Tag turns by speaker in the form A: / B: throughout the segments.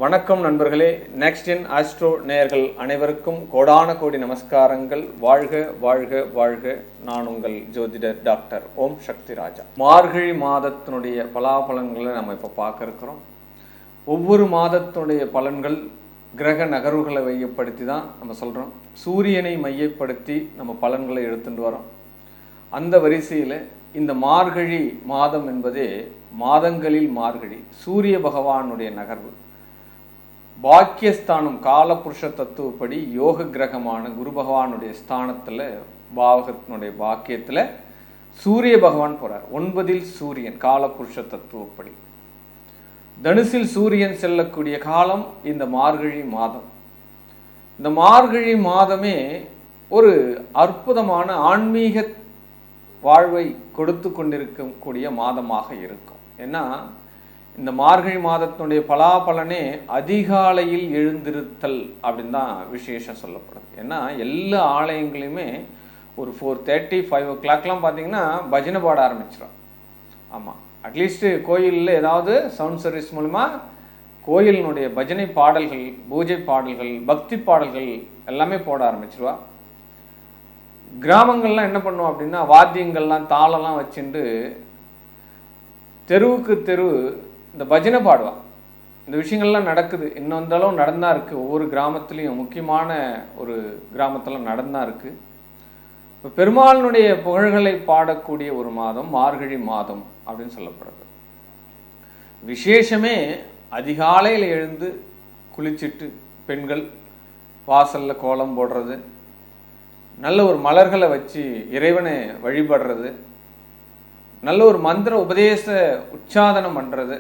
A: வணக்கம் நண்பர்களே. Next in astro நேயர்கள் அனைவருக்கும் கோடான கோடி நமஸ்காரங்கள். வாழ்க வாழ்க வாழ்க. நான் உங்கள் ஜோதிடர் டாக்டர் ஓம் சக்தி ராஜா. மார்கழி மாதத்தினுடைய பலாபலன்களை நம்ம இப்போ பார்க்க இருக்கிறோம். ஒவ்வொரு மாதத்தினுடைய பலன்கள் கிரக நகர்வுகளை மையப்படுத்தி தான் நம்ம சொல்கிறோம். சூரியனை மையப்படுத்தி நம்ம பலன்களை எடுத்துட்டு வரோம். அந்த வரிசையில் இந்த மார்கழி மாதம் என்பதே மாதங்களில் மார்கழி சூரிய பகவானுடைய நகர்வு. பாக்கியஸ்தானம் காலபுருஷ தத்துவப்படி யோக கிரகமான குரு பகவானுடைய ஸ்தானத்தில் பாவகத்தினுடைய பாக்கியத்தில் சூரிய பகவான் போகிறார். 9 சூரியன் காலபுருஷ தத்துவப்படி. தனுசில் சூரியன் செல்லக்கூடிய காலம் இந்த மார்கழி மாதம். இந்த மார்கழி மாதமே ஒரு அற்புதமான ஆன்மீக வாழ்வை கொடுத்து கொண்டிருக்கக்கூடிய மாதமாக இருக்கும். ஏன்னா இந்த மார்கழி மாதத்தினுடைய பலாபலனே அதிகாலையில் எழுந்திருத்தல் அப்படின்னு தான் விசேஷம் சொல்லப்படுது. ஏன்னா எல்லா ஆலயங்களையுமே ஒரு 4:30 5 o'clockலாம் பார்த்தீங்கன்னா பஜனை பாட ஆரம்பிச்சிடும். ஆமாம், அட்லீஸ்ட்டு கோயிலில் ஏதாவது சவுண்ட் சர்வீஸ் மூலமா கோயிலினுடைய பஜனை பாடல்கள், பூஜை பாடல்கள், பக்தி பாடல்கள் எல்லாமே போட ஆரம்பிச்சிருவா. கிராமங்கள்லாம் என்ன பண்ணுவோம் அப்படின்னா வாத்தியங்கள்லாம் தாளெல்லாம் வச்சுட்டு தெருவுக்கு தெரு இந்த பஜனை பாடுவான். இந்த விஷயங்கள்லாம் நடக்குது. இன்னும் வந்தாலும் நடந்தா இருக்குது. ஒவ்வொரு கிராமத்துலேயும் முக்கியமான ஒரு கிராமத்தில் நடந்தா இருக்குது. இப்போ பெருமாளினுடைய புகழ்களை பாடக்கூடிய ஒரு மாதம் மார்கழி மாதம் அப்படின்னு சொல்லப்படுது. விசேஷமே அதிகாலையில் எழுந்து குளிச்சுட்டு பெண்கள் வாசலில் கோலம் போடுறது, நல்ல ஒரு மலர்களை வச்சு இறைவனை வழிபடுறது, நல்ல ஒரு மந்திர உபதேச உச்சாதனம் பண்ணுறது,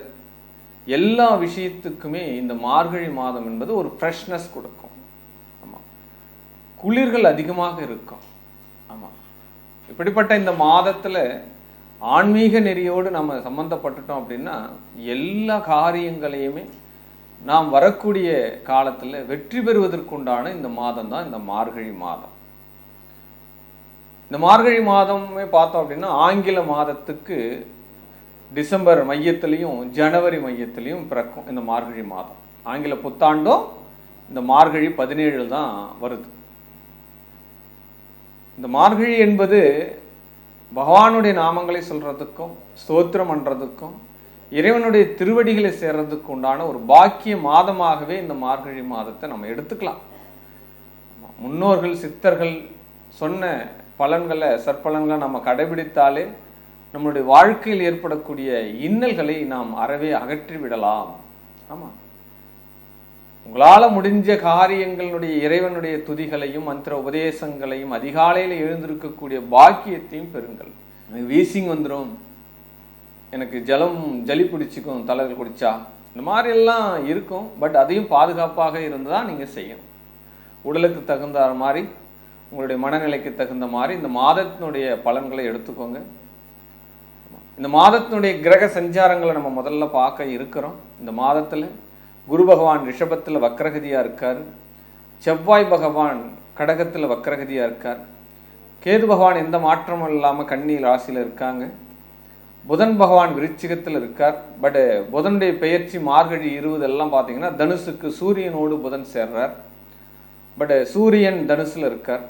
A: எல்லா விஷயத்துக்குமே இந்த மார்கழி மாதம் என்பது ஒரு ஃப்ரெஷ்னஸ் கொடுக்கும். ஆமாம், குளிர்கள் அதிகமாக இருக்கும். ஆமாம், இப்படிப்பட்ட இந்த மாதத்தில் ஆன்மீக நெறியோடு நம்ம சம்மந்தப்பட்டுட்டோம் அப்படின்னா எல்லா காரியங்களையுமே நாம் வரக்கூடிய காலத்தில் வெற்றி பெறுவதற்குண்டான இந்த மாதம் தான் இந்த மார்கழி மாதம். இந்த மார்கழி மாதமே பார்த்தோம் அப்படின்னா ஆங்கில மாதத்துக்கு டிசம்பர் மையத்திலையும் ஜனவரி மையத்திலையும் பிறக்கும் இந்த மார்கழி மாதம். ஆங்கில புத்தாண்டும் இந்த மார்கழி 17 தான் வருது. இந்த மார்கழி என்பது பகவானுடைய நாமங்களை சொல்கிறதுக்கும் ஸ்தோத்திரம் பண்ணுறதுக்கும் இறைவனுடைய திருவடிகளை சேர்றதுக்கு உண்டான ஒரு பாக்கிய மாதமாகவே இந்த மார்கழி மாதத்தை நம்ம எடுத்துக்கலாம். முன்னோர்கள் சித்தர்கள் சொன்ன பலன்களை சற்பலன்களை நம்ம கடைபிடித்தாலே நம்மளுடைய வாழ்க்கையில் ஏற்படக்கூடிய இன்னல்களை நாம் அறவே அகற்றி விடலாம். ஆமாம், உங்களால் முடிஞ்ச காரியங்களுடைய இறைவனுடைய துதிகளையும் மந்திர உபதேசங்களையும் அதிகாலையில் எழுந்திருக்கக்கூடிய பாக்கியத்தையும் பெறுங்கள். எனக்கு வீசிங் வந்துடும், எனக்கு ஜலி பிடிச்சிக்கும் தலைகள் குடிச்சா, இந்த மாதிரியெல்லாம் இருக்கும். பட் அதையும் பாதுகாப்பாக இருந்து தான் நீங்கள் செய்யணும். உடலுக்கு தகுந்த மாதிரி உங்களுடைய மனநிலைக்கு தகுந்த மாதிரி இந்த மாதத்தினுடைய பலன்களை எடுத்துக்கோங்க. இந்த மாதத்தினுடைய கிரக சஞ்சாரங்களை நம்ம முதல்ல பார்க்க இருக்கிறோம். இந்த மாதத்தில் குரு பகவான் ரிஷபத்தில் வக்ரகதியாக இருக்கார். செவ்வாய் பகவான் கடகத்தில் வக்ரகதியாக இருக்கார். கேது பகவான் எந்த மாற்றமும் இல்லாமல் கன்னி ராசியில் இருக்காங்க. புதன் பகவான் விருச்சிகத்தில் இருக்கார். பட் புதனுடைய பெயர்ச்சி மார்கழி 20 எல்லாம் பார்த்தீங்கன்னா தனுசுக்கு சூரியனோடு புதன் சேர்றார். பட் சூரியன் தனுசில் இருக்கார்.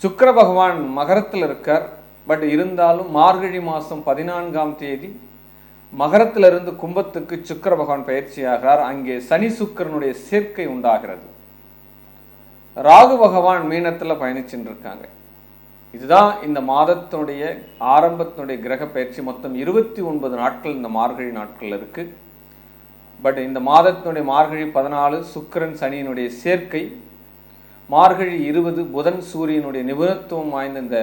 A: சுக்கிர பகவான் மகரத்தில் இருக்கார். பட் இருந்தாலும் மார்கழி மாதம் 14ஆம் தேதி மகரத்திலிருந்து கும்பத்துக்கு சுக்கிர பகவான் பயிற்சி ஆகிறார். அங்கே சனி சுக்கிரனுடைய சேர்க்கை உண்டாகிறது. ராகு பகவான் மீனத்தில் பயணிச்சுட்டு இருக்காங்க. இதுதான் இந்த மாதத்தினுடைய ஆரம்பத்தினுடைய கிரக பயிற்சி. மொத்தம் 29 நாட்கள் இந்த மார்கழி நாட்கள் இருக்கு. பட் இந்த மாதத்தினுடைய மார்கழி 14 சுக்கிரன் சனியினுடைய சேர்க்கை, மார்கழி 20 புதன் சூரியனுடைய நிபுணத்துவம் வாய்ந்த இந்த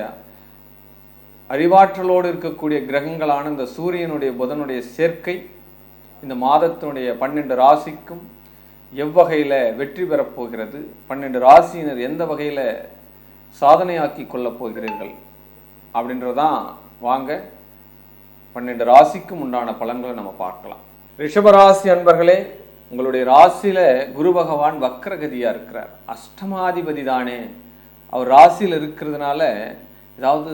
A: அறிவாற்றலோடு இருக்கக்கூடிய கிரகங்களான இந்த சூரியனுடைய புதனுடைய சேர்க்கை இந்த மாதத்தினுடைய 12 ராசிக்கும் எவ்வகையில் வெற்றி பெறப்போகிறது, 12 ராசியினர் எந்த வகையில் சாதனையாக்கி கொள்ளப் போகிறீர்கள் அப்படின்றதான் வாங்க 12 ராசிக்கும் உண்டான பலன்களை நம்ம பார்க்கலாம். ரிஷபராசி அன்பர்களே, உங்களுடைய ராசியில் குரு பகவான் வக்ரகதியாக இருக்கிறார். அஷ்டமாதிபதி தானே, அவர் ராசியில் இருக்கிறதுனால ஏதாவது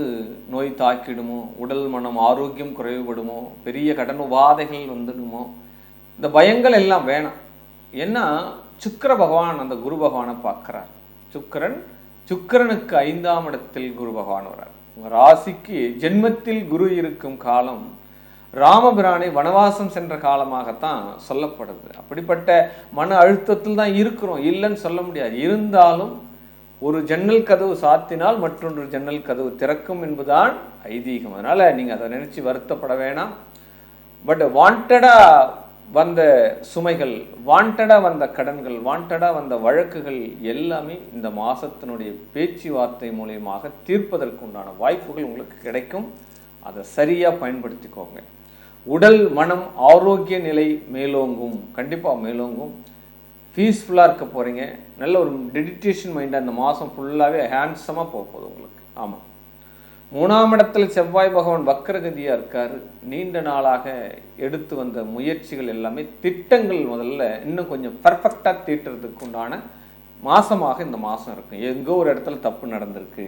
A: நோய் தாக்கிடுமோ, உடல் மனம் ஆரோக்கியம் குறைவுபடுமோ, பெரிய கடன் உபாதைகள் வந்துடுமோ, இந்த பயங்கள் எல்லாம் வேணாம். ஏன்னா சுக்கிர பகவான் அந்த குரு பகவானை பார்க்குறார். சுக்கிரனுக்கு 5ஆம் இடத்தில் குரு பகவான் வரார். உங்கள் ராசிக்கு ஜென்மத்தில் குரு இருக்கும் காலம் ராமபிரானை வனவாசம் சென்ற காலமாகத்தான் சொல்லப்படுது. அப்படிப்பட்ட மன அழுத்தத்தில் தான் இருக்கிறோம், இல்லைன்னு சொல்ல முடியாது. இருந்தாலும் ஒரு ஜன்னல் கதவு சாத்தினால் மற்றொன்று ஜன்னல் கதவு திறக்கும் என்பதுதான் ஐதீகம். அதனால் நீங்கள் அதை நினச்சி வருத்தப்பட வேணாம். பட் வாண்டடாக வந்த சுமைகள், வாண்டடாக வந்த கடன்கள், வாண்டடாக வந்த வழக்குகள் எல்லாமே இந்த மாதத்தினுடைய பேச்சுவார்த்தை மூலியமாக தீர்ப்பதற்குண்டான வாய்ப்புகள் உங்களுக்கு கிடைக்கும். அதை சரியாக பயன்படுத்திக்கோங்க. உடல் மனம் ஆரோக்கிய நிலை மேலோங்கும், கண்டிப்பாக மேலோங்கும். பீஸ்ஃபுல்லாக இருக்க போகிறீங்க. நல்ல ஒரு டெடிடேஷன் மைண்டாக அந்த மாதம் ஃபுல்லாகவே ஹேண்ட்ஸமாக போக போகுது உங்களுக்கு. ஆமாம், 3ஆம் இடத்துல செவ்வாய் பகவான் வக்கரகதியாக இருக்கார். நீண்ட நாளாக எடுத்து வந்த முயற்சிகள் எல்லாமே திட்டங்கள் முதல்ல இன்னும் கொஞ்சம் பர்ஃபெக்டாக தீட்டுறதுக்கு உண்டான மாதமாக இந்த மாதம் இருக்கும். எங்கோ ஒரு இடத்துல தப்பு நடந்திருக்கு,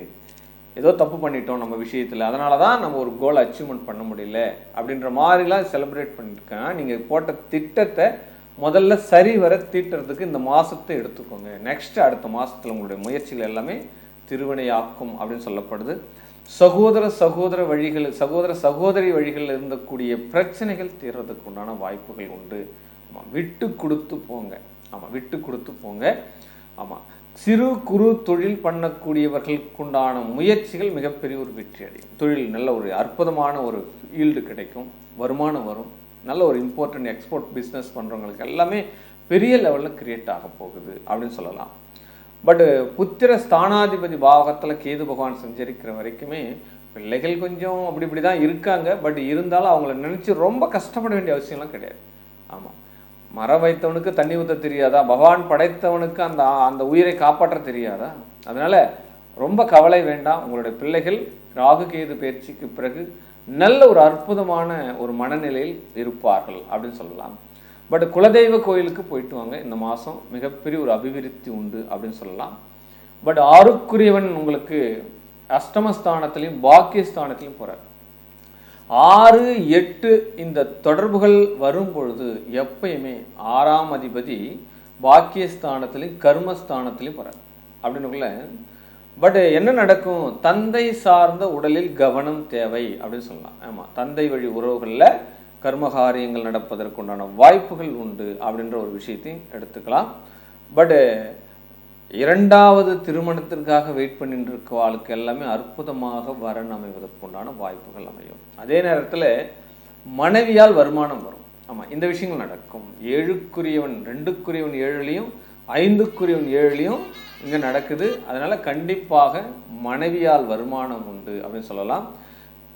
A: ஏதோ தப்பு பண்ணிட்டோம் நம்ம விஷயத்தில், அதனால தான் நம்ம ஒரு கோலை அச்சீவ்மெண்ட் பண்ண முடியல அப்படின்ற மாதிரிலாம் செலிப்ரேட் பண்ணியிருக்கேன். நீங்கள் போட்ட திட்டத்தை முதல்ல சரி வர தீட்டுறதுக்கு இந்த மாதத்தை எடுத்துக்கோங்க. நெக்ஸ்ட் அடுத்த மாதத்தில் உங்களுடைய முயற்சிகள் எல்லாமே திருவினையாக்கும் அப்படின்னு சொல்லப்படுது. சகோதர சகோதரி வழிகளில் இருந்தக்கூடிய பிரச்சனைகள் தீர்றதுக்கு உண்டான வாய்ப்புகள் உண்டு. ஆமாம், விட்டு கொடுத்து போங்க. ஆமாம், விட்டு கொடுத்து போங்க. ஆமாம், சிறு குறு தொழில் பண்ணக்கூடியவர்களுக்குண்டான முயற்சிகள் மிகப்பெரிய ஒரு வெற்றி அடையும். தொழில் நல்ல ஒரு அற்புதமான ஒரு ஈல்டு கிடைக்கும், வருமானம் வரும். நல்ல ஒரு இம்பார்ட்டன்ட் எக்ஸ்போர்ட் பிஸ்னஸ் பண்ணுறவங்களுக்கு எல்லாமே பெரிய லெவலில் கிரியேட் ஆக போகுது அப்படின்னு சொல்லலாம். பட் புத்திர ஸ்தானாதிபதி பாவகத்தில் கேது பகவான் சஞ்சரிக்கிற வரைக்குமே பிள்ளைகள் கொஞ்சம் அப்படி இப்படி தான் இருக்காங்க. பட் இருந்தாலும் அவங்கள நினச்சி ரொம்ப கஷ்டப்பட வேண்டிய அவசியம்லாம் கிடையாது. ஆமாம், மரம் வைத்தவனுக்கு தண்ணி ஊற்ற தெரியாதா? பகவான் படைத்தவனுக்கு அந்த அந்த உயிரை காப்பாற்ற தெரியாதா? அதனால் ரொம்ப கவலை வேண்டாம். உங்களுடைய பிள்ளைகள் ராகு கேது பயிற்சிக்கு பிறகு நல்ல ஒரு அற்புதமான ஒரு மனநிலையில் இருப்பார்கள் அப்படின்னு சொல்லலாம். பட் குலதெய்வ கோயிலுக்கு போயிட்டு வாங்க. இந்த மாதம் மிகப்பெரிய ஒரு அபிவிருத்தி உண்டு அப்படின்னு சொல்லலாம். பட் 6க்குரியவன் உங்களுக்கு அஷ்டமஸ்தானத்திலையும் பாக்கியஸ்தானத்திலையும் போகிறார். 6, 8 இந்த தொடர்புகள் வரும் பொழுது எப்பயுமே 6ஆம் அதிபதி பாக்கியஸ்தானத்திலையும் கர்மஸ்தானத்திலையும் போகிறார் அப்படின்னுக்குள்ள. பட் என்ன நடக்கும்? தந்தை சார்ந்த உடலில் கவனம் தேவை அப்படின்னு சொல்லலாம். ஆமாம், தந்தை வழி உறவுகளில் கர்மகாரியங்கள் நடப்பதற்குண்டான வாய்ப்புகள் உண்டு அப்படின்ற ஒரு விஷயத்தையும் எடுத்துக்கலாம். பட் 2வது திருமணத்திற்காக வெயிட் பண்ணிட்டு இருக்க வாழ்க்கை எல்லாமே அற்புதமாக வரன் அமைவதற்குண்டான வாய்ப்புகள் அமையும். அதே நேரத்தில் மனைவியால் வருமானம் வரும். ஆமாம், இந்த விஷயங்கள் நடக்கும். 7க்குரியவன் 2க்குரியவன் 7லையும் 5க்குரியவன் 7லையும் இங்கே நடக்குது. அதனால் கண்டிப்பாக மனைவியால் வருமானம் உண்டு அப்படின்னு சொல்லலாம்.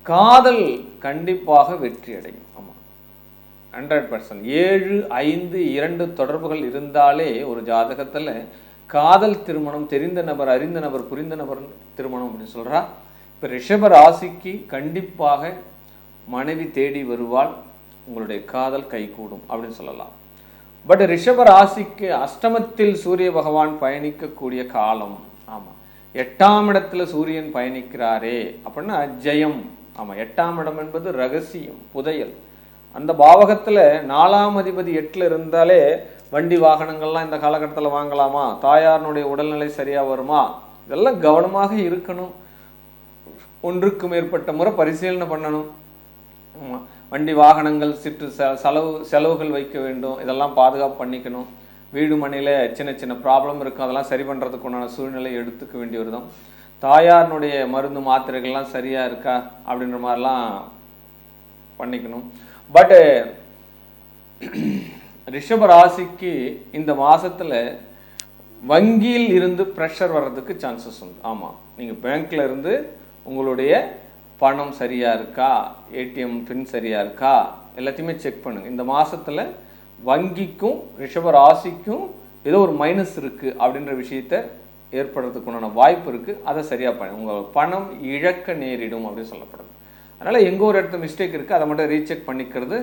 A: காதல் கண்டிப்பாக வெற்றி அடையும். ஆமாம், 100%. 7, 5, 2 தொடர்புகள் இருந்தாலே ஒரு ஜாதகத்தில் காதல் திருமணம், தெரிந்த நபர், அறிந்த நபர், புரிந்த நபர் திருமணம் அப்படின்னு சொல்கிறா. இப்போ ரிஷப ராசிக்கு கண்டிப்பாக மனைவி தேடி வருவாள், உங்களுடைய காதல் கைகூடும் அப்படின்னு சொல்லலாம். பட் ரிஷப ராசிக்கு அஷ்டமத்தில் சூரிய பகவான் பயணிக்கக்கூடிய காலம். ஆமாம், 8ஆம் இடத்துல சூரியன் பயணிக்கிறாரே அப்படின்னா ஜெயம். ஆமாம், 8ஆம் இடம் என்பது ரகசியம், புதையல். அந்த பாவகத்தில் 4ஆம் அதிபதி 8ல் இருந்தாலே வண்டி வாகனங்கள்லாம் இந்த காலகட்டத்தில் வாங்கலாமா? தாயாரனுடைய உடல்நிலை சரியாக வருமா? இதெல்லாம் கவனமாக இருக்கணும். ஒன்றுக்கு மேற்பட்ட முறை பரிசீலனை பண்ணணும். ஆமாம், வண்டி வாகனங்கள் சிற்று செலவுகள் வைக்க வேண்டும். இதெல்லாம் பாதுகாப்பு பண்ணிக்கணும். வீடு மனையில் சின்ன சின்ன ப்ராப்ளம் இருக்கும், அதெல்லாம் சரி பண்ணுறதுக்கு உண்டான சூழ்நிலை எடுத்துக்க வேண்டி வருதும். தாயாரனுடைய மருந்து மாத்திரைகள்லாம் சரியாக இருக்கா அப்படின்ற மாதிரிலாம் பண்ணிக்கணும். பட்டு ரிஷப ராசிக்கு இந்த மாதத்தில் வங்கியில் இருந்து ப்ரெஷர் வர்றதுக்கு சான்சஸ் உண்டு. ஆமாம், நீங்கள் பேங்க்கில் இருந்து உங்களுடைய பணம் சரியாக இருக்கா, ஏடிஎம் பின் சரியாக இருக்கா, எல்லாத்தையுமே செக் பண்ணுங்கள். இந்த மாதத்தில் வங்கிக்கும் ரிஷப ராசிக்கும் ஏதோ ஒரு மைனஸ் இருக்குது அப்படின்ற விஷயத்தை ஏற்படுறதுக்குண்டான வாய்ப்பு இருக்குது. அதை சரியாக பண்ண உங்கள் பணம் இழக்க நேரிடும் அப்படின்னு சொல்லப்படுது. அதனால் எங்கோ ஒரு இடத்துல மிஸ்டேக் இருக்குது, அதை மட்டும் ரீசெக் பண்ணிக்கிறது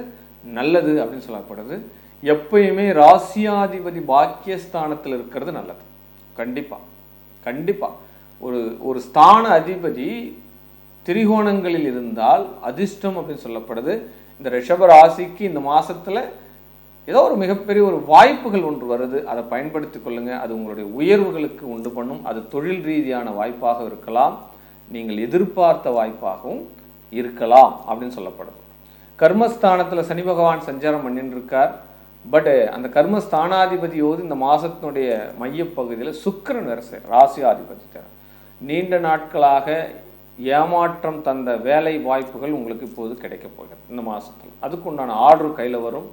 A: நல்லது அப்படின்னு சொல்லப்படுது. எப்பயுமே ராசியாதிபதி பாக்கியஸ்தானத்தில் இருக்கிறது நல்லது. கண்டிப்பாக ஒரு ஸ்தான அதிபதி திரிகோணங்களில் இருந்தால் அதிர்ஷ்டம் அப்படின்னு சொல்லப்படுது. இந்த ரிஷப ராசிக்கு இந்த மாதத்தில் ஏதோ ஒரு மிகப்பெரிய ஒரு வாய்ப்புகள் ஒன்று வருது, அதை பயன்படுத்தி கொள்ளுங்க. அது உங்களுடைய உயர்வுகளுக்கு உண்டு பண்ணும். அது தொழில் ரீதியான வாய்ப்பாக இருக்கலாம், நீங்கள் எதிர்பார்த்த வாய்ப்பாகவும் இருக்கலாம் அப்படின்னு சொல்லப்படுது. கர்மஸ்தானத்தில் சனி பகவான் சஞ்சாரம் பண்ணிட்டு இருக்கார். பட் அந்த கர்மஸ்தானாதிபதியோடு இந்த மாதத்தினுடைய மையப்பகுதியில் சுக்கிரன் வேறு ராசியாதிபதி தர நீண்ட நாட்களாக ஏமாற்றம் தந்த வேலை வாய்ப்புகள் உங்களுக்கு இப்போது கிடைக்க போகிறது இந்த மாதத்தில். அதுக்கு உண்டான ஆர்டர் கையில் வரும்.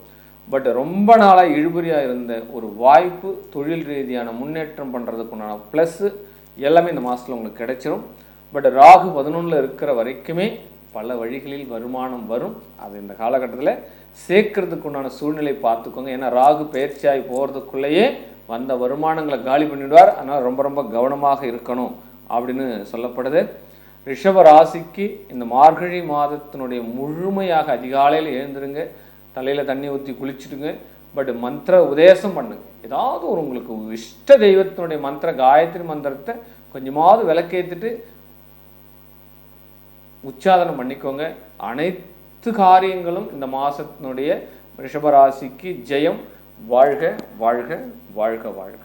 A: பட் ரொம்ப நாளாக இழுபறியாக இருந்த ஒரு வாய்ப்பு, தொழில் ரீதியான முன்னேற்றம் பண்ணுறதுக்கு உண்டான ப்ளஸ்ஸு எல்லாமே இந்த மாதத்தில் உங்களுக்கு கிடைச்சிரும். பட் ராகு 11ல் இருக்கிற வரைக்குமே பல வழிகளில் வருமானம் வரும். அது இந்த காலகட்டத்தில் சேர்க்கறதுக்கு உண்டான சூழ்நிலை பார்த்துக்கோங்க. ஏன்னா ராகு பயிற்சியாகி போகிறதுக்குள்ளேயே வந்த வருமானங்களை காலி பண்ணிவிடுவார். அதனால் ரொம்ப ரொம்ப கவனமாக இருக்கணும் அப்படின்னு சொல்லப்படுது. ரிஷப ராசிக்கு இந்த மார்கழி மாதத்தினுடைய முழுமையாக அதிகாலையில் எழுந்துருங்க, தலையில் தண்ணி ஊற்றி குளிச்சுடுங்க. பட் மந்திர உபதேசம் பண்ணுங்க. ஏதாவது ஒரு உங்களுக்கு இஷ்ட தெய்வத்தினுடைய மந்திர காயத்ரி மந்திரத்தை கொஞ்சமாவது விளக்கேற்றிட்டு உச்சாதனம் பண்ணிக்கோங்க. அனைத்து காரியங்களும் இந்த மாதத்தினுடைய ரிஷபராசிக்கு ஜெயம். வாழ்க வாழ்க வாழ்க வாழ்க.